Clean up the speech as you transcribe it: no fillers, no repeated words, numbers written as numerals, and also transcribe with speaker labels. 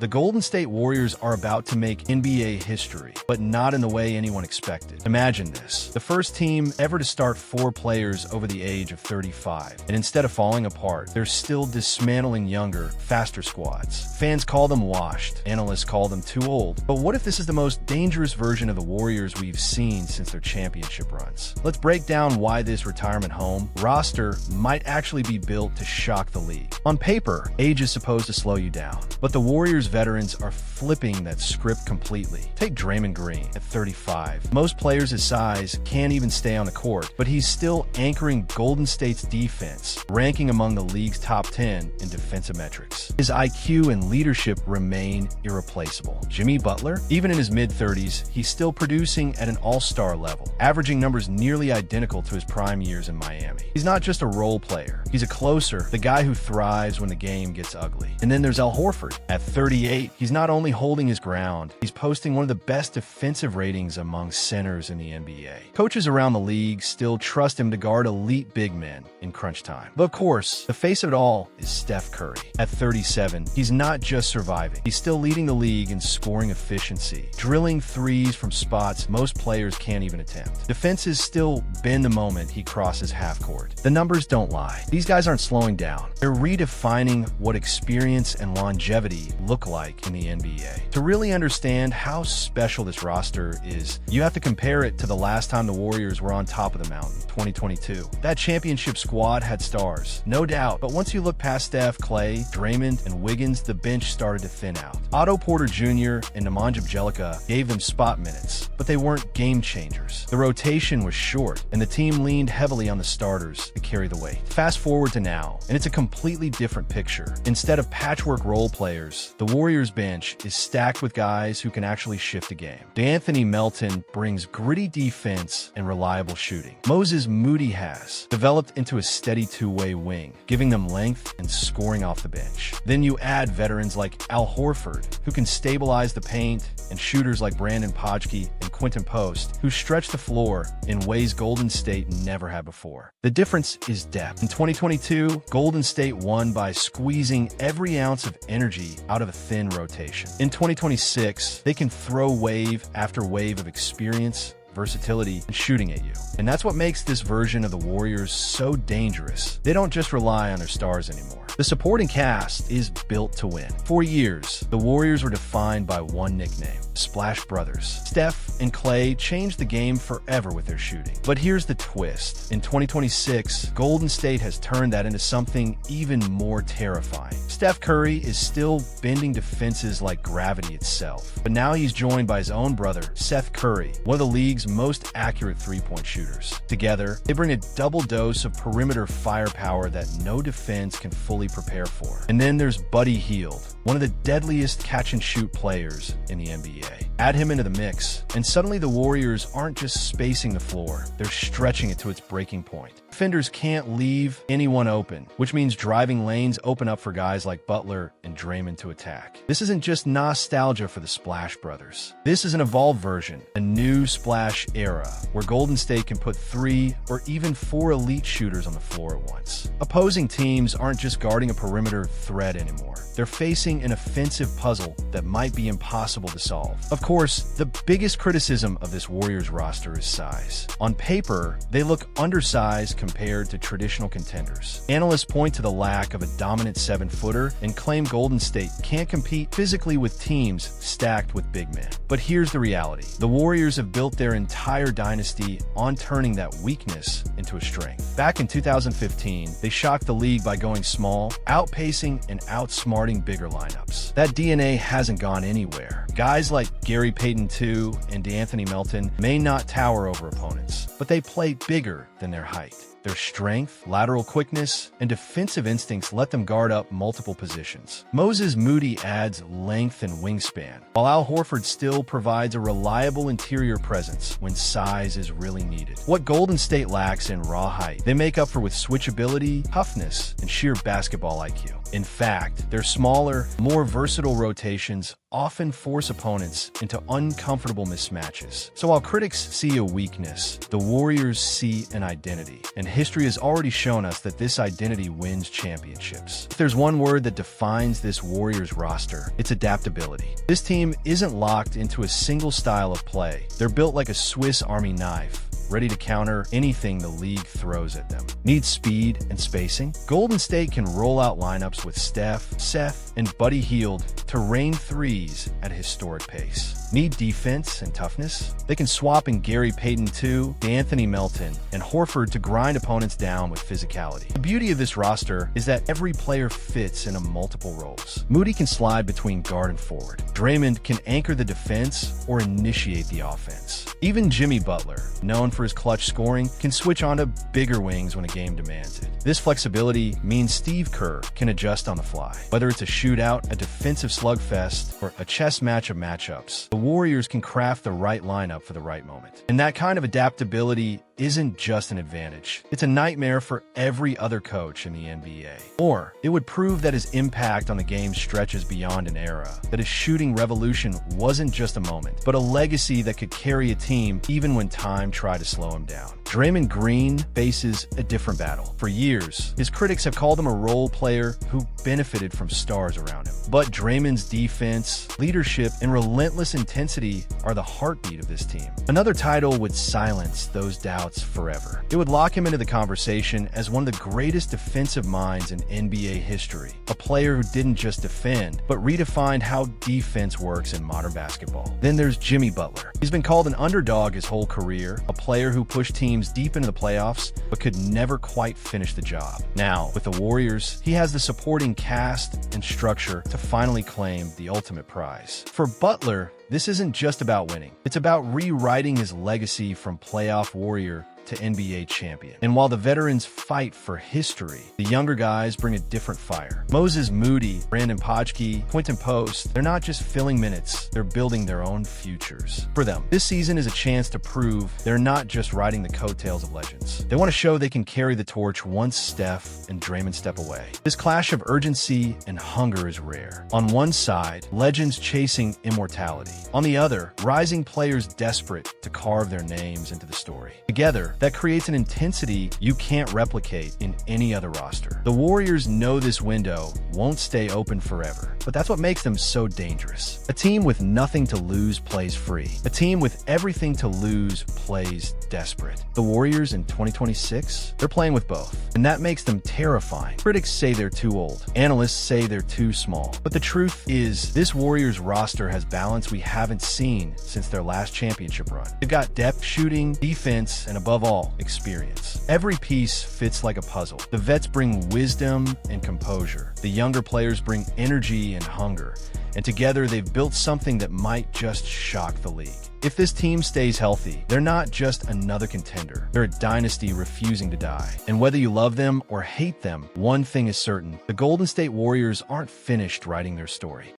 Speaker 1: The Golden State Warriors are about to make NBA history, but not in the way anyone expected. Imagine this. The first team ever to start 4 players over the age of 35. And instead of falling apart, they're still dismantling younger, faster squads. Fans call them washed. Analysts call them too old. But what if this is the most dangerous version of the Warriors we've seen since their championship runs? Let's break down why this retirement home roster might actually be built to shock the league. On paper, age is supposed to slow you down, but the Warriors veterans are flipping that script completely. Take Draymond Green at 35. Most players his size can't even stay on the court, but he's still anchoring Golden State's defense, ranking among the league's top 10 in defensive metrics. His IQ and leadership remain irreplaceable. Jimmy Butler, even in his mid-30s, he's still producing at an all-star level, averaging numbers nearly identical to his prime years in Miami. He's not just a role player. He's a closer, the guy who thrives when the game gets ugly. And then there's Al Horford. At 38, he's not only holding his ground, he's posting one of the best defensive ratings among centers in the NBA. Coaches around the league still trust him to guard elite big men in crunch time. But of course, the face of it all is Steph Curry. At 37, he's not just surviving. He's still leading the league in scoring efficiency, drilling threes from spots most players can't even attempt. Defenses still bend the moment he crosses half court. The numbers don't lie. These guys aren't slowing down. They're redefining what experience and longevity look like in the NBA. To really understand how special this roster is, you have to compare it to the last time the Warriors were on top of the mountain, 2022. That championship squad had stars, no doubt, but once you look past Steph, Clay, Draymond, and Wiggins, the bench started to thin out. Otto Porter Jr. and Nemanja Bjelica gave them spot minutes, but they weren't game changers. The rotation was short, and the team leaned heavily on the starters to carry the weight. Fast forward to now, and it's a completely different picture. Instead of patchwork role players, the Warriors bench is stacked with guys who can actually shift a game. D'Anthony Melton brings gritty defense and reliable shooting. Moses Moody has developed into a steady two-way wing, giving them length and scoring off the bench. Then you add veterans like Al Horford, who can stabilize the paint, and shooters like Brandon Podgke and Quentin Post, who stretch the floor in ways Golden State never had before. The difference is depth. In 2022, Golden State won by squeezing every ounce of energy out of a thin rotation. In 2026, they can throw wave after wave of experience, versatility, and shooting at you. And that's what makes this version of the Warriors so dangerous. They don't just rely on their stars anymore. The supporting cast is built to win. For years, the Warriors were defined by one nickname: Splash Brothers. Steph and Clay changed the game forever with their shooting. But here's the twist. In 2026, Golden State has turned that into something even more terrifying. Steph Curry is still bending defenses like gravity itself. But now he's joined by his own brother, Seth Curry, one of the league's most accurate three-point shooters. Together, they bring a double dose of perimeter firepower that no defense can fully prepare for. And then there's Buddy Hield, one of the deadliest catch-and-shoot players in the NBA. Add him into the mix, and suddenly the Warriors aren't just spacing the floor, they're stretching it to its breaking point. Defenders can't leave anyone open, which means driving lanes open up for guys like Butler and Draymond to attack. This isn't just nostalgia for the Splash Brothers. This is an evolved version, a new Splash era, where Golden State can put 3 or even 4 elite shooters on the floor at once. Opposing teams aren't just guarding a perimeter threat anymore. They're facing an offensive puzzle that might be impossible to solve. Of course, the biggest criticism of this Warriors roster is size. On paper, they look undersized compared to traditional contenders. Analysts point to the lack of a dominant 7-footer and claim Golden State can't compete physically with teams stacked with big men. But here's the reality. The Warriors have built their entire dynasty on turning that weakness into a strength. Back in 2015, they shocked the league by going small, outpacing and outsmarting bigger lineups. That DNA hasn't gone anywhere. Guys like Gary Payton II and D'Anthony Melton may not tower over opponents, but they play bigger than their height. Their strength, lateral quickness, and defensive instincts let them guard up multiple positions. Moses Moody adds length and wingspan, while Al Horford still provides a reliable interior presence when size is really needed. What Golden State lacks in raw height, they make up for with switchability, toughness, and sheer basketball IQ. In fact, their smaller, more versatile rotations often force opponents into uncomfortable mismatches. So while critics see a weakness, the Warriors see an identity. And history has already shown us that this identity wins championships. If there's one word that defines this Warriors roster, it's adaptability. This team isn't locked into a single style of play. They're built like a Swiss Army knife, ready to counter anything the league throws at them. Need speed and spacing? Golden State can roll out lineups with Steph, Seth, and Buddy Hield to rain threes at a historic pace. Need defense and toughness? They can swap in Gary Payton II, D'Anthony Melton, and Horford to grind opponents down with physicality. The beauty of this roster is that every player fits into multiple roles. Moody can slide between guard and forward. Draymond can anchor the defense or initiate the offense. Even Jimmy Butler, known for his clutch scoring, can switch onto bigger wings when a game demands it. This flexibility means Steve Kerr can adjust on the fly. Whether it's a shootout, a defensive slugfest, or a chess match of matchups, the Warriors can craft the right lineup for the right moment. And that kind of adaptability isn't just an advantage. It's a nightmare for every other coach in the NBA. Or it would prove that his impact on the game stretches beyond an era, that his shooting revolution wasn't just a moment, but a legacy that could carry a team even when time tried to slow him down. Draymond Green faces a different battle. For years, his critics have called him a role player who benefited from stars around him. But Draymond's defense, leadership, and relentless intensity are the heartbeat of this team. Another title would silence those doubts forever. It would lock him into the conversation as one of the greatest defensive minds in NBA history. A player who didn't just defend, but redefined how defense works in modern basketball. Then there's Jimmy Butler. He's been called an underdog his whole career, a player who pushed teams deep into the playoffs, but could never quite finish the job. Now, with the Warriors, he has the supporting cast and structure to finally claim the ultimate prize. For Butler, this isn't just about winning. It's about rewriting his legacy from playoff warrior to NBA champion. And while the veterans fight for history, the younger guys bring a different fire. Moses Moody, Brandon Podgke, Quentin Post, they're not just filling minutes, they're building their own futures. For them, this season is a chance to prove they're not just riding the coattails of legends. They want to show they can carry the torch once Steph and Draymond step away. This clash of urgency and hunger is rare. On one side, legends chasing immortality. On the other, rising players desperate to carve their names into the story. Together, that creates an intensity you can't replicate in any other roster. The Warriors know this window won't stay open forever, but that's what makes them so dangerous. A team with nothing to lose plays free. A team with everything to lose plays desperate. The Warriors in 2026, they're playing with both, and that makes them terrifying. Critics say they're too old. Analysts say they're too small. But the truth is, this Warriors roster has balance we haven't seen since their last championship run. They've got depth, shooting, defense, and above all, experience. Every piece fits like a puzzle. The vets bring wisdom and composure. The younger players bring energy and hunger. And together they've built something that might just shock the league. If this team stays healthy, they're not just another contender. They're a dynasty refusing to die. And whether you love them or hate them, one thing is certain: the Golden State Warriors aren't finished writing their story.